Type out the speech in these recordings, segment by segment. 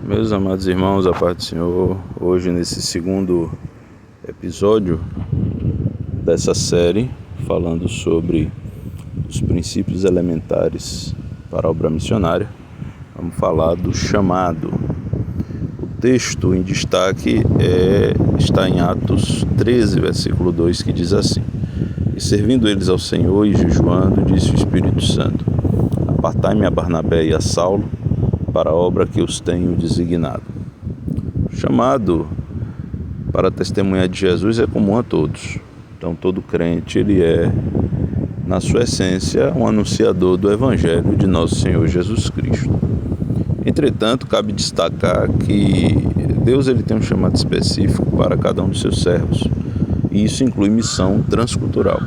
Meus amados irmãos, a paz do Senhor, hoje nesse segundo episódio dessa série, falando sobre os princípios elementares para a obra missionária, vamos falar do chamado. O texto em destaque está em Atos 13, versículo 2, que diz assim: E servindo eles ao Senhor e jejuando, disse o Espírito Santo: Apartai-me a Barnabé e a Saulo para a obra que os tenho designado. O chamado para testemunhar de Jesus é comum a todos. Então todo crente, ele é, na sua essência, um anunciador do Evangelho de nosso Senhor Jesus Cristo. Entretanto, cabe destacar que Deus ele tem um chamado específico para cada um dos seus servos, e isso inclui missão transcultural.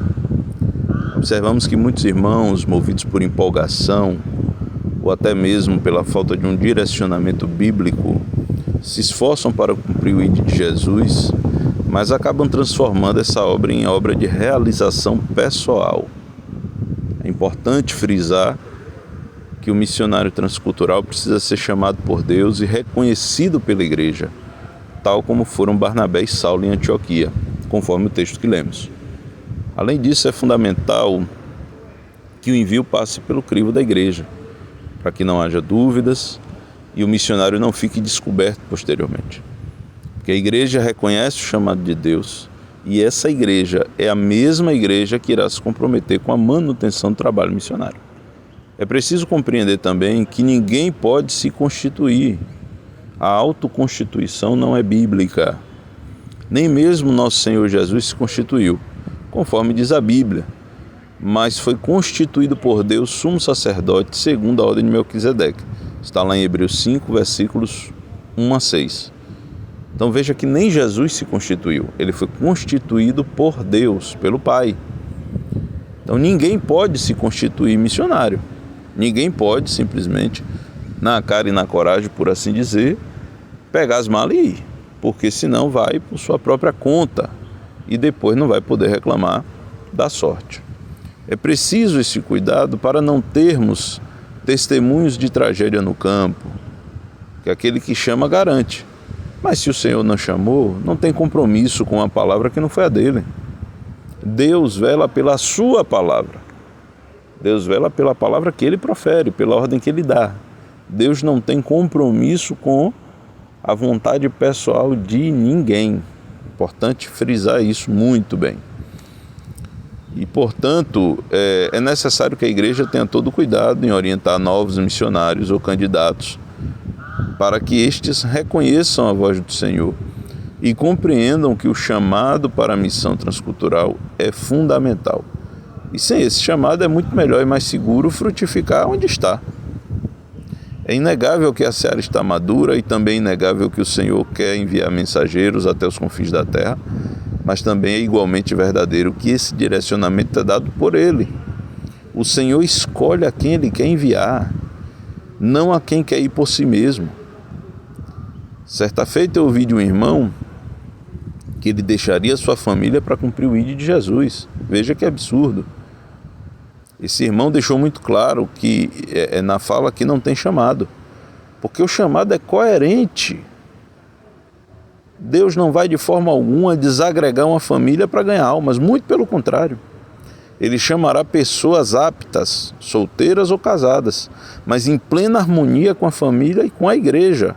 Observamos que muitos irmãos, movidos por empolgação, ou até mesmo pela falta de um direcionamento bíblico, se esforçam para cumprir o ID de Jesus, mas acabam transformando essa obra em obra de realização pessoal. É importante frisar que o missionário transcultural precisa ser chamado por Deus e reconhecido pela igreja, tal como foram Barnabé e Saulo em Antioquia, conforme o texto que lemos. Além disso, é fundamental que o envio passe pelo crivo da igreja, para que não haja dúvidas e o missionário não fique descoberto posteriormente. Porque a igreja reconhece o chamado de Deus e essa igreja é a mesma igreja que irá se comprometer com a manutenção do trabalho missionário. É preciso compreender também que ninguém pode se constituir. A autoconstituição não é bíblica. Nem mesmo nosso Senhor Jesus se constituiu, conforme diz a Bíblia, mas foi constituído por Deus sumo sacerdote segundo a ordem de Melquisedeque. Está lá em Hebreus 5, versículos 1 a 6. Então veja que nem Jesus se constituiu, ele foi constituído por Deus, pelo Pai. Então ninguém pode se constituir missionário, ninguém pode simplesmente, na cara e na coragem, por assim dizer, pegar as malas e ir, porque senão vai por sua própria conta e depois não vai poder reclamar da sorte. É preciso esse cuidado para não termos testemunhos de tragédia no campo, que aquele que chama garante. Mas se o Senhor não chamou, não tem compromisso com a palavra que não foi a dele. Deus vela pela sua palavra. Deus vela pela palavra que ele profere, pela ordem que ele dá. Deus não tem compromisso com a vontade pessoal de ninguém. Importante frisar isso muito bem. E, portanto, é necessário que a igreja tenha todo cuidado em orientar novos missionários ou candidatos para que estes reconheçam a voz do Senhor e compreendam que o chamado para a missão transcultural é fundamental. E sem esse chamado é muito melhor e mais seguro frutificar onde está. É inegável que a seara está madura e também é inegável que o Senhor quer enviar mensageiros até os confins da terra, mas também é igualmente verdadeiro que esse direcionamento é dado por Ele. O Senhor escolhe a quem Ele quer enviar, não a quem quer ir por si mesmo. Certa feita eu ouvi de um irmão que ele deixaria sua família para cumprir o ID de Jesus. Veja que absurdo. Esse irmão deixou muito claro que na fala que não tem chamado, porque o chamado é coerente. Deus não vai de forma alguma desagregar uma família para ganhar almas, muito pelo contrário. Ele chamará pessoas aptas, solteiras ou casadas, mas em plena harmonia com a família e com a igreja.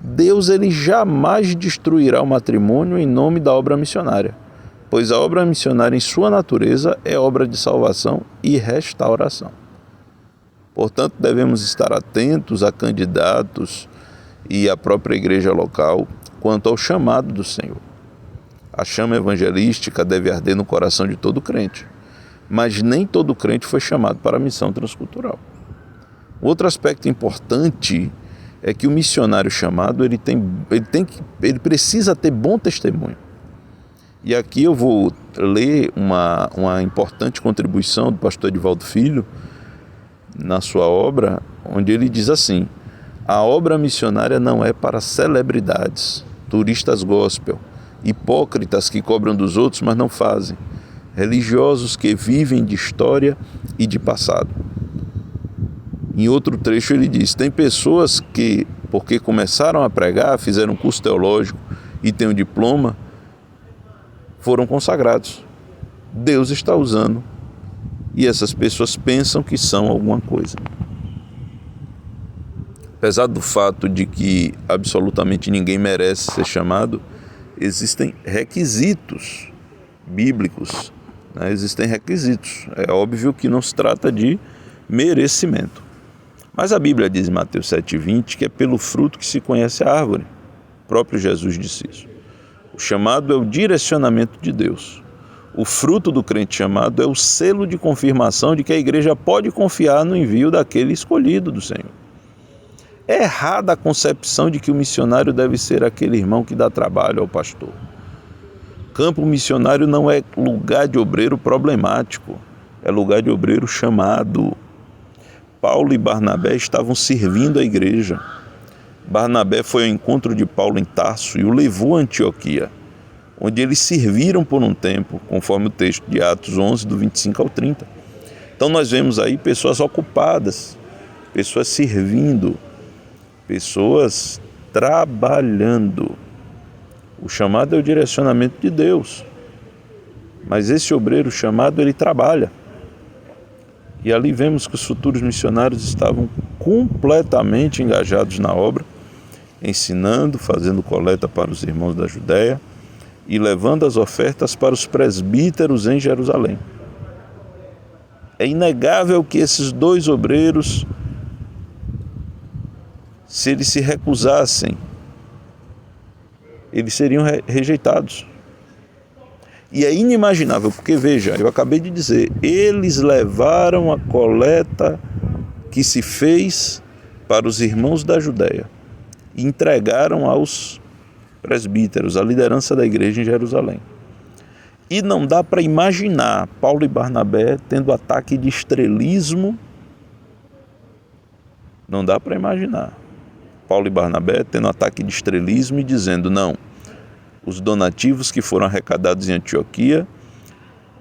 Deus ele jamais destruirá o matrimônio em nome da obra missionária, pois a obra missionária em sua natureza é obra de salvação e restauração. Portanto, devemos estar atentos a candidatos e à própria igreja local quanto ao chamado do Senhor. A chama evangelística deve arder no coração de todo crente, mas nem todo crente foi chamado para a missão transcultural. Outro aspecto importante é que o missionário chamado ele precisa ter bom testemunho. E aqui eu vou ler uma importante contribuição do pastor Edivaldo Filho na sua obra, onde ele diz assim: a obra missionária não é para celebridades, turistas gospel, hipócritas que cobram dos outros, mas não fazem, religiosos que vivem de história e de passado. Em outro trecho ele diz, tem pessoas que, porque começaram a pregar, fizeram um curso teológico e têm um diploma, foram consagrados. Deus está usando e essas pessoas pensam que são alguma coisa. Apesar do fato de que absolutamente ninguém merece ser chamado, existem requisitos bíblicos, né? Existem requisitos. É óbvio que não se trata de merecimento. Mas a Bíblia diz em Mateus 7,20 que é pelo fruto que se conhece a árvore. O próprio Jesus disse isso. O chamado é o direcionamento de Deus. O fruto do crente chamado é o selo de confirmação de que a igreja pode confiar no envio daquele escolhido do Senhor. É errada a concepção de que o missionário deve ser aquele irmão que dá trabalho ao pastor. Campo missionário não é lugar de obreiro problemático, é lugar de obreiro chamado. Paulo e Barnabé estavam servindo a igreja. Barnabé foi ao encontro de Paulo em Tarso e o levou a Antioquia, onde eles serviram por um tempo, conforme o texto de Atos 11, do 25 ao 30. Então nós vemos aí pessoas ocupadas, pessoas servindo, pessoas trabalhando. O chamado é o direcionamento de Deus, mas esse obreiro chamado, ele trabalha. E ali vemos que os futuros missionários estavam completamente engajados na obra, ensinando, fazendo coleta para os irmãos da Judéia e levando as ofertas para os presbíteros em Jerusalém. É inegável que esses dois obreiros, se eles se recusassem, eles seriam rejeitados. E é inimaginável, porque veja, eu acabei de dizer, eles levaram a coleta que se fez para os irmãos da Judéia e entregaram aos presbíteros, a liderança da igreja em Jerusalém. E não dá para imaginar Paulo e Barnabé tendo ataque de estrelismo. Não dá para imaginar Paulo e Barnabé tendo ataque de estrelismo e dizendo, não, os donativos que foram arrecadados em Antioquia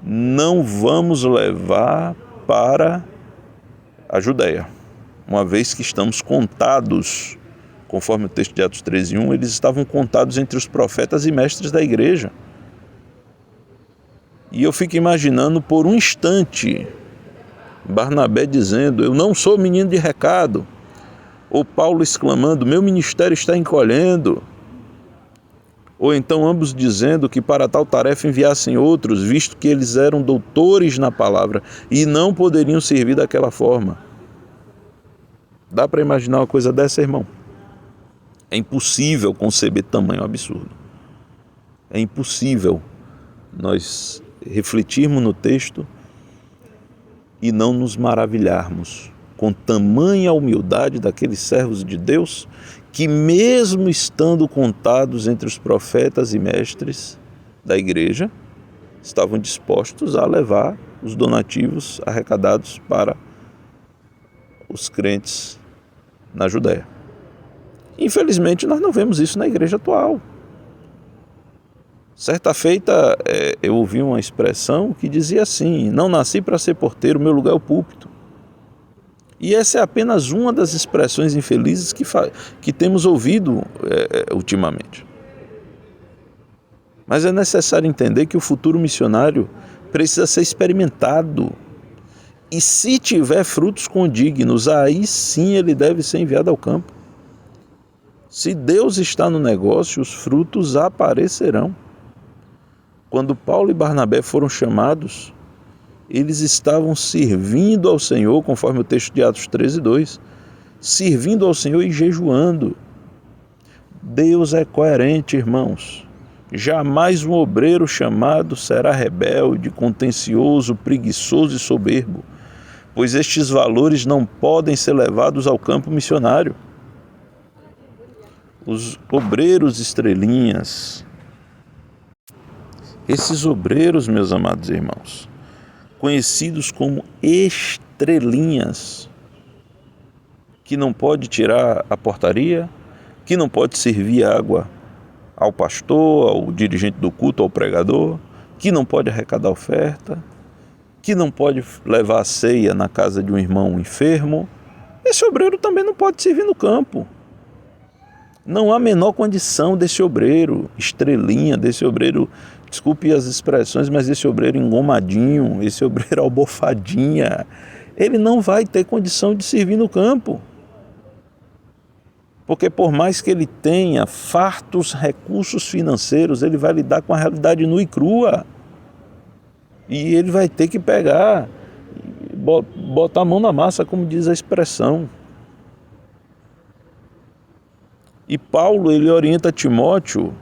não vamos levar para a Judéia, uma vez que estamos contados, conforme o texto de Atos 13:1, eles estavam contados entre os profetas e mestres da igreja. E eu fico imaginando por um instante Barnabé dizendo, eu não sou menino de recado, ou Paulo exclamando, meu ministério está encolhendo, ou então ambos dizendo que para tal tarefa enviassem outros, visto que eles eram doutores na palavra e não poderiam servir daquela forma. Dá para imaginar uma coisa dessa, irmão? É impossível conceber tamanho absurdo. É impossível nós refletirmos no texto e não nos maravilharmos com tamanha humildade daqueles servos de Deus que, mesmo estando contados entre os profetas e mestres da igreja, estavam dispostos a levar os donativos arrecadados para os crentes na Judéia. Infelizmente, nós não vemos isso na igreja atual. Certa feita, eu ouvi uma expressão que dizia assim, não nasci para ser porteiro, meu lugar é o púlpito. E essa é apenas uma das expressões infelizes que temos ouvido ultimamente. Mas é necessário entender que o futuro missionário precisa ser experimentado. E se tiver frutos condignos, aí sim ele deve ser enviado ao campo. Se Deus está no negócio, os frutos aparecerão. Quando Paulo e Barnabé foram chamados, eles estavam servindo ao Senhor, conforme o texto de Atos 13:2, servindo ao Senhor e jejuando. Deus é coerente, irmãos. Jamais um obreiro chamado será rebelde, contencioso, preguiçoso e soberbo, pois estes valores não podem ser levados ao campo missionário. Os obreiros estrelinhas, esses obreiros, meus amados irmãos, conhecidos como estrelinhas, que não pode tirar a portaria, que não pode servir água ao pastor, ao dirigente do culto, ao pregador, que não pode arrecadar oferta, que não pode levar a ceia na casa de um irmão enfermo, esse obreiro também não pode servir no campo. Não há a menor condição desse obreiro estrelinha, desse obreiro, desculpe as expressões, mas esse obreiro engomadinho, esse obreiro albofadinha, ele não vai ter condição de servir no campo. Porque por mais que ele tenha fartos recursos financeiros, ele vai lidar com a realidade nua e crua. E ele vai ter que pegar, botar a mão na massa, como diz a expressão. E Paulo, ele orienta Timóteo,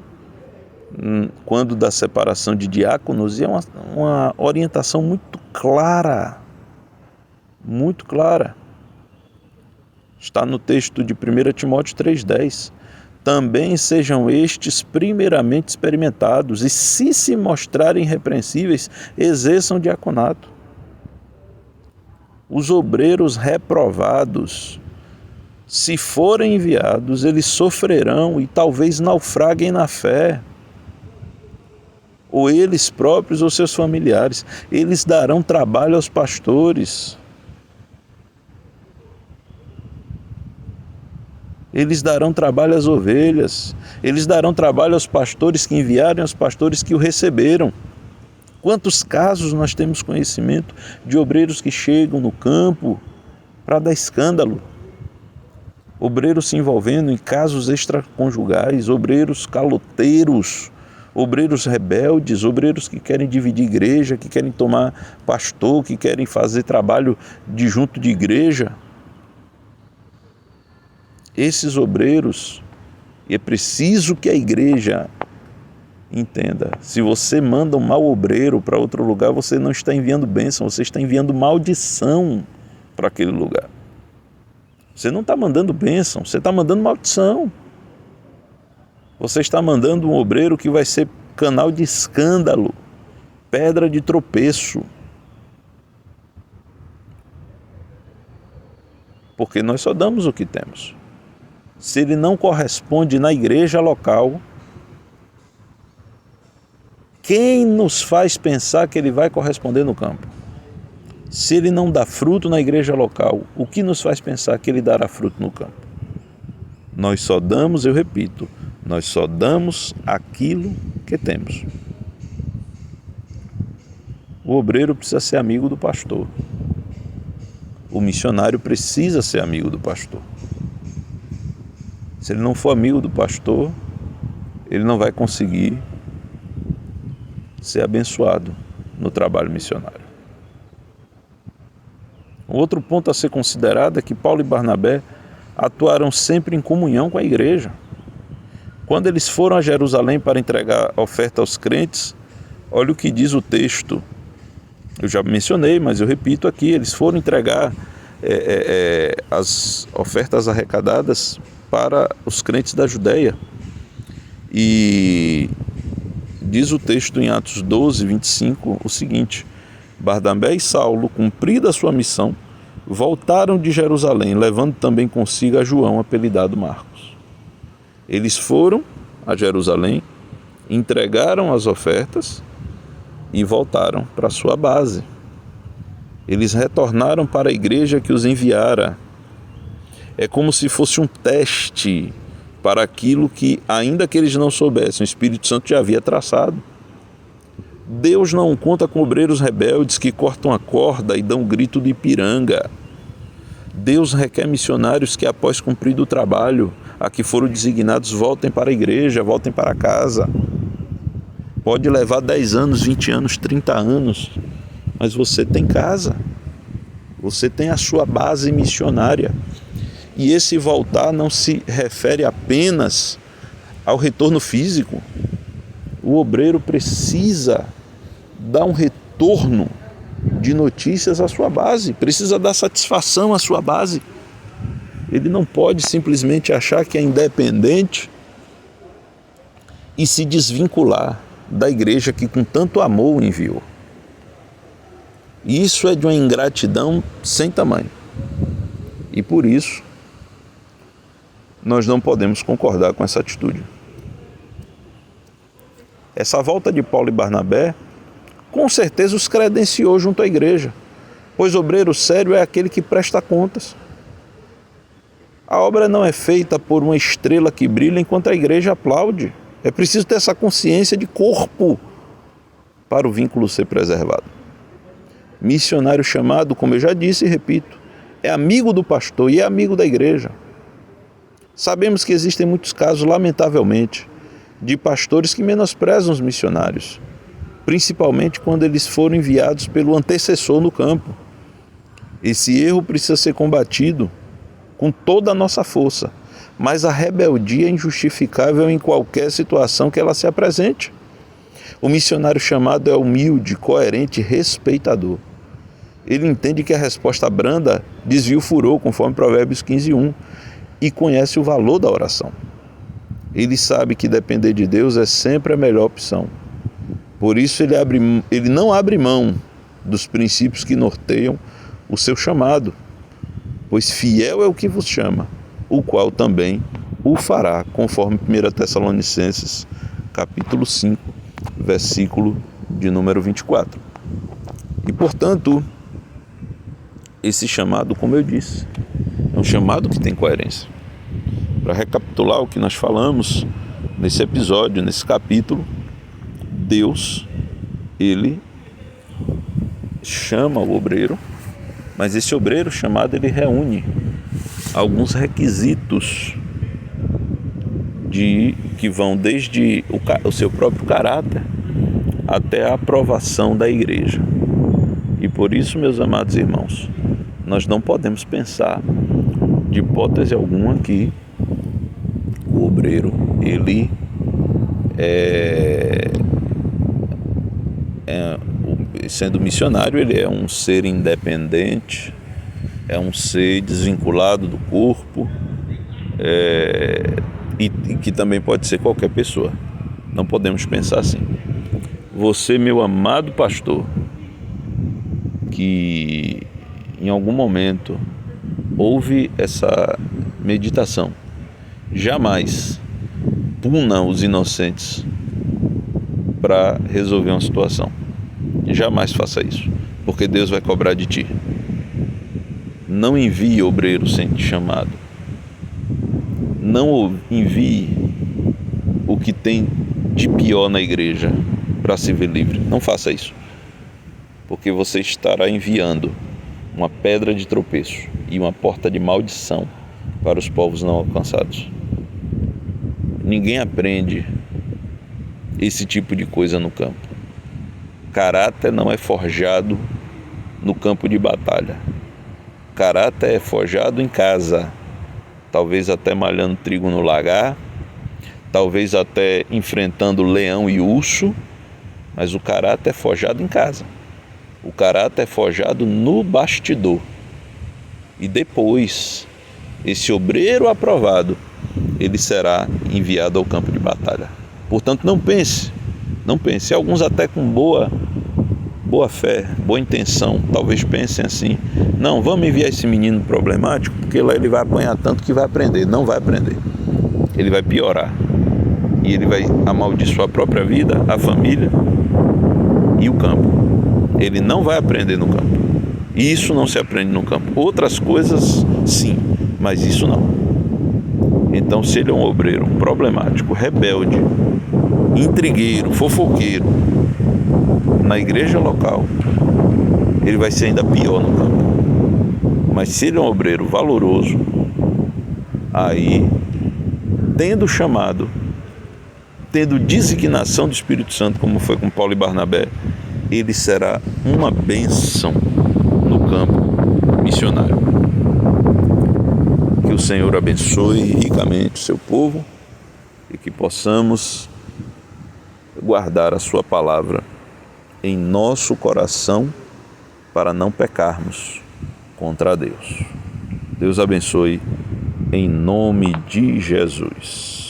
quando da separação de diáconos, e é uma orientação muito clara. Muito clara. Está no texto de 1 Timóteo 3,10. Também sejam estes primeiramente experimentados, e se mostrarem irrepreensíveis, exerçam diaconato. Os obreiros reprovados, se forem enviados, eles sofrerão e talvez naufraguem na fé. Ou eles próprios ou seus familiares. Eles darão trabalho aos pastores. Eles darão trabalho às ovelhas. Eles darão trabalho aos pastores que enviaram, aos pastores que o receberam. Quantos casos nós temos conhecimento de obreiros que chegam no campo para dar escândalo? Obreiros se envolvendo em casos extraconjugais, obreiros caloteiros, obreiros rebeldes, obreiros que querem dividir igreja, que querem tomar pastor, que querem fazer trabalho junto de igreja. Esses obreiros, e é preciso que a igreja entenda, se você manda um mau obreiro para outro lugar, você não está enviando bênção, você está enviando maldição para aquele lugar. Você não está mandando bênção, você está mandando maldição. Você está mandando um obreiro que vai ser canal de escândalo, pedra de tropeço. Porque nós só damos o que temos. Se ele não corresponde na igreja local, quem nos faz pensar que ele vai corresponder no campo? Se ele não dá fruto na igreja local, o que nos faz pensar que ele dará fruto no campo? Nós só damos, eu repito, nós só damos aquilo que temos. O obreiro precisa ser amigo do pastor. O missionário precisa ser amigo do pastor. Se ele não for amigo do pastor, ele não vai conseguir ser abençoado no trabalho missionário. Um outro ponto a ser considerado é que Paulo e Barnabé atuaram sempre em comunhão com a igreja. Quando eles foram a Jerusalém para entregar a oferta aos crentes, olha o que diz o texto. Eu já mencionei, mas eu repito aqui, eles foram entregar as ofertas arrecadadas para os crentes da Judéia. E diz o texto em Atos 12, 25, o seguinte: Barnabé e Saulo, cumprida a sua missão, voltaram de Jerusalém, levando também consigo a João, apelidado Marcos. Eles foram a Jerusalém, entregaram as ofertas e voltaram para a sua base. Eles retornaram para a igreja que os enviara. É como se fosse um teste para aquilo que, ainda que eles não soubessem, o Espírito Santo já havia traçado. Deus não conta com obreiros rebeldes que cortam a corda e dão um grito de Ipiranga. Deus requer missionários que, após cumprido o trabalho a que foram designados, voltem para a igreja, voltem para casa. Pode levar 10 anos, 20 anos, 30 anos, mas você tem casa, você tem a sua base missionária. E esse voltar não se refere apenas ao retorno físico. O obreiro precisa dar um retorno de notícias à sua base, precisa dar satisfação à sua base. Ele não pode simplesmente achar que é independente e se desvincular da igreja que com tanto amor o enviou. Isso é de uma ingratidão sem tamanho. E por isso, nós não podemos concordar com essa atitude. Essa volta de Paulo e Barnabé, com certeza os credenciou junto à igreja, pois obreiro sério é aquele que presta contas. A obra não é feita por uma estrela que brilha enquanto a igreja aplaude. É preciso ter essa consciência de corpo para o vínculo ser preservado. Missionário chamado, como eu já disse e repito, é amigo do pastor e é amigo da igreja. Sabemos que existem muitos casos, lamentavelmente, de pastores que menosprezam os missionários, principalmente quando eles foram enviados pelo antecessor no campo. Esse erro precisa ser combatido com toda a nossa força, mas a rebeldia é injustificável em qualquer situação que ela se apresente. O missionário chamado é humilde, coerente e respeitador. Ele entende que a resposta branda desvia o furor, conforme Provérbios 15:1, e conhece o valor da oração. Ele sabe que depender de Deus é sempre a melhor opção. Por isso ele não abre mão dos princípios que norteiam o seu chamado, pois fiel é o que vos chama, o qual também o fará, conforme 1 Tessalonicenses, capítulo 5, versículo de número 24. E, portanto, esse chamado, como eu disse, é um chamado que tem coerência. Para recapitular o que nós falamos nesse episódio, nesse capítulo, Deus, Ele chama o obreiro, mas esse obreiro chamado, ele reúne alguns requisitos que vão desde o seu próprio caráter até a aprovação da igreja. E por isso, meus amados irmãos, nós não podemos pensar de hipótese alguma que o obreiro, ele sendo missionário, ele é um ser independente, é um ser desvinculado do corpo, e que também pode ser qualquer pessoa. Não podemos pensar assim. Você, meu amado pastor, que em algum momento houve essa meditação, jamais puna os inocentes para resolver uma situação. Jamais faça isso, porque Deus vai cobrar de ti. Não envie obreiro sem te chamado. Não envie o que tem de pior na igreja para se ver livre. Não faça isso, porque você estará enviando uma pedra de tropeço e uma porta de maldição para os povos não alcançados. Ninguém aprende esse tipo de coisa no campo. Caráter não é forjado no campo de batalha. Caráter é forjado em casa, talvez até malhando trigo no lagar, talvez até enfrentando leão e urso, mas o caráter é forjado em casa. O caráter é forjado no bastidor. E depois, esse obreiro aprovado, ele será enviado ao campo de batalha. Portanto, não pense. Alguns até com boa fé, boa intenção, talvez pensem assim: não, vamos enviar esse menino problemático, porque lá ele vai apanhar tanto que vai aprender. Não vai aprender. Ele vai piorar. E ele vai amaldiçoar a própria vida, a família e o campo. Ele não vai aprender no campo. E isso não se aprende no campo. Outras coisas, sim, mas isso não. Então, se ele é um obreiro problemático, rebelde, intrigueiro, fofoqueiro, na igreja local, ele vai ser ainda pior no campo. Mas se ele é um obreiro valoroso, aí, tendo chamado, tendo designação do Espírito Santo, como foi com Paulo e Barnabé, ele será uma bênção no campo missionário. Que o Senhor abençoe ricamente o seu povo e que possamos guardar a sua palavra em nosso coração para não pecarmos contra Deus. Deus abençoe em nome de Jesus.